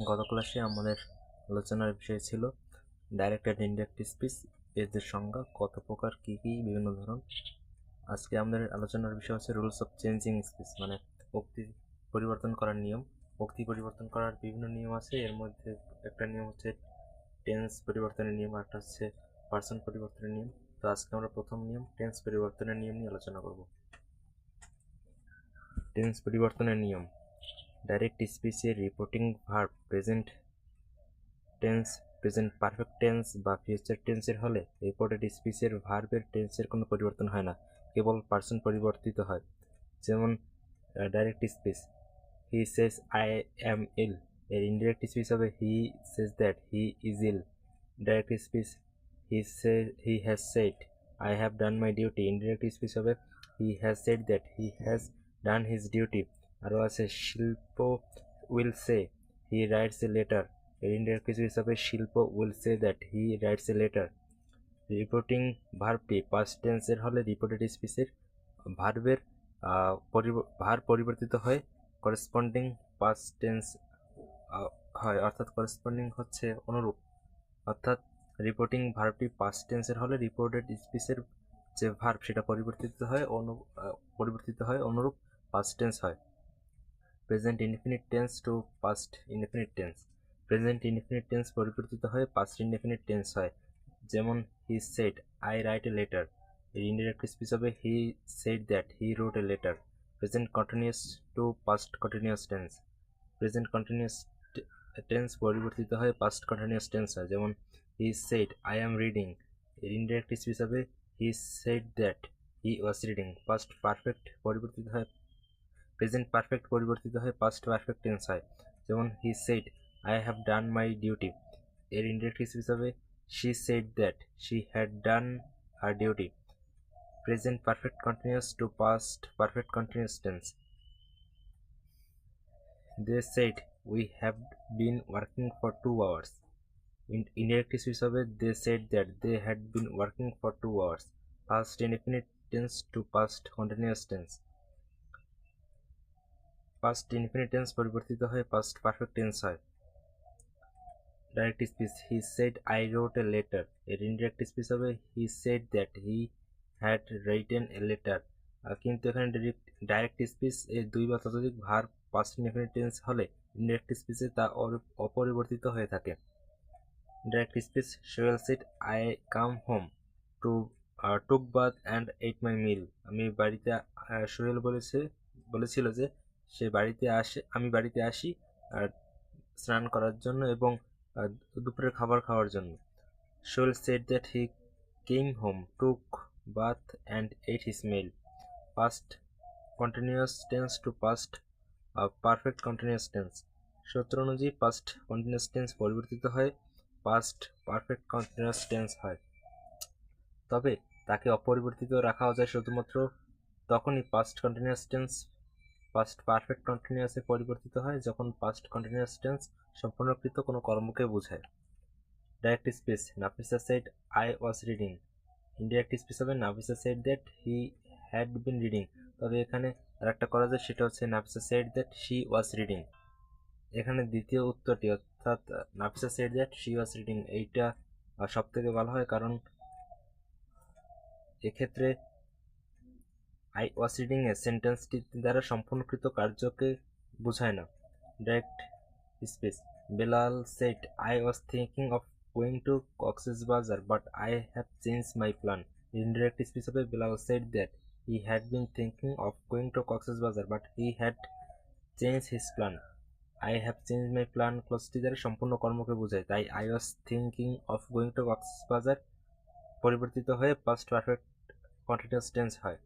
গত ক্লাসে আমাদের আলোচনার বিষয় ছিল ডাইরেক্ট অ্যান্ড ইনডাইরেক্ট স্পিচ, এদের সংজ্ঞা, কত প্রকার, কী কী, বিভিন্ন ধরন। আজকে আমাদের আলোচনার বিষয় হচ্ছে রুলস অফ চেঞ্জিং স্পিচ, মানে উক্তি পরিবর্তন করার নিয়ম। উক্তি পরিবর্তন করার বিভিন্ন নিয়ম আছে, এর মধ্যে একটা নিয়ম হচ্ছে টেন্স পরিবর্তনের নিয়ম, আর একটা হচ্ছে পার্সন পরিবর্তনের নিয়ম। তো আজকে আমরা প্রথম নিয়ম টেন্স পরিবর্তনের নিয়ম নিয়ে আলোচনা করব। টেন্স পরিবর্তনের নিয়ম: ডাইরেক্ট স্পিচের reporting verb present tense, present perfect tense বা ফিউচার টেন্সের হলে রিপোর্টেড স্পিচের ভার্বের টেন্সের কোনো পরিবর্তন হয় না, কেবল পার্সন পরিবর্তিত হয়। যেমন direct speech he says I am ill, এর ইনডিরেক্ট স্পিচ হবে he says that he is ill. Direct speech he has said I have done my duty, indirect speech হবে he has said that he has done his duty. আরও আছে Shilpa will say he writes a letter, এর indirect speech হবে Shilpa will say that he writes a letter. Reporting ভার্বটি past টেন্সের হলে reported স্পিচের ভার্বের ভার পরিবর্তিত হয় করেসপন্ডিং পাস্ট টেন্স হয়, অর্থাৎ করেসপন্ডিং হচ্ছে অনুরূপ। অর্থাৎ রিপোর্টিং ভার্বটি পাস্ট টেন্সের হলে রিপোর্টেড স্পিচের যে ভার্ব সেটা পরিবর্তিত হয় অনুরূপ পাস্ট টেন্স হয়। Present indefinite tense to past indefinite tense, present indefinite tense পরিবর্তিত হয়ে পাস্ট ইনডিফিনিট টেন্স হয়। যেমন he said I write a letter, এর ইনডিরেক্ট স্পিচ হবে he said that he wrote a letter. Present continuous to past continuous tense, present continuous tense পরিবর্তিত হয়ে past continuous tense হয়। যেমন he said I am reading, এর indirect speech হবে he said that he was reading. Past perfect পরিবর্তিত হয় present perfect পরিবর্তিত হয়ে পাস্ট পারফেক্ট টেন্স হয়। যেমন he said I have done my duty, এর ইনডিরেক্ট স্পিচ হবে she said that she had done her duty. Present perfect continuous to past perfect continuous tense. They said we have been working for 2 hours. Indirect speech হবে they said that they had been working for 2 hours. Past indefinite tense to past continuous tense. Past indefinite tense পরিবর্তিত হয়ে past perfect tense হয়। Direct speech he said I wrote a letter, এর indirect speech হবে he said that he had written a letter. কিন্তু এখানে direct speech এর দুই বা ততোধিক ভার্ব পাস্ট ইনডিফিনিট টেন্স হলে ইনডিরেক্ট স্পিচে তা অপরিবর্তিত হয়ে থাকে। Direct speech Sohel said I come home to took bath and ate my meal, আমি বাড়িতে সোহেল বলেছিল যে আমি বাড়িতে আসি স্নান করার জন্য এবং দুপুরের খাবার খাওয়ার জন্য। Sohel said that he came home, took bath and ate his meal. Past continuous tense to past perfect continuous tense, সূত্র অনুযায়ী পাস্ট কন্টিনিউয়াস টেন্স পরিবর্তিত হয় পাস্ট পারফেক্ট কন্টিনিউয়াস টেন্স হয়, তবে তাকে অপরিবর্তিত রাখাও যায় শুধুমাত্র তখনই past continuous tense past perfect কন্টিনিউয়াসে পরিবর্তিত হয় যখন পাস্ট কন্টিনিউয়াস টেন্স সম্পূর্ণকৃত কোনো কর্মকে বোঝায়। Direct speech Nafisa said I was reading, indirect speech হবে Nafisa said that he had been reading, তবে এখানে আর একটা করা যায়, সেটা হচ্ছে Nafisa said that she was reading. এখানে দ্বিতীয় উত্তরটি অর্থাৎ Nafisa said that she was reading এইটা সব থেকে ভালো হয়, কারণ এক্ষেত্রে আই ওয়াজ রিডিং এ সেন্টেন্সটি দ্বারা সম্পূর্ণকৃত কার্যকে বোঝায় না। Direct speech Belal said I was thinking of going to Cox's Bazar but I have change my plan, indirect speech হবে Belal said that he had been thinking of going to Cox's Bazar but he had change his plan. I have change my plan ক্লজটি দ্বারা সম্পূর্ণ কর্মকে বোঝায়, তাই I was thinking of going to Cox's Bazar পরিবর্তিত হয়ে past perfect continuous tense হয়।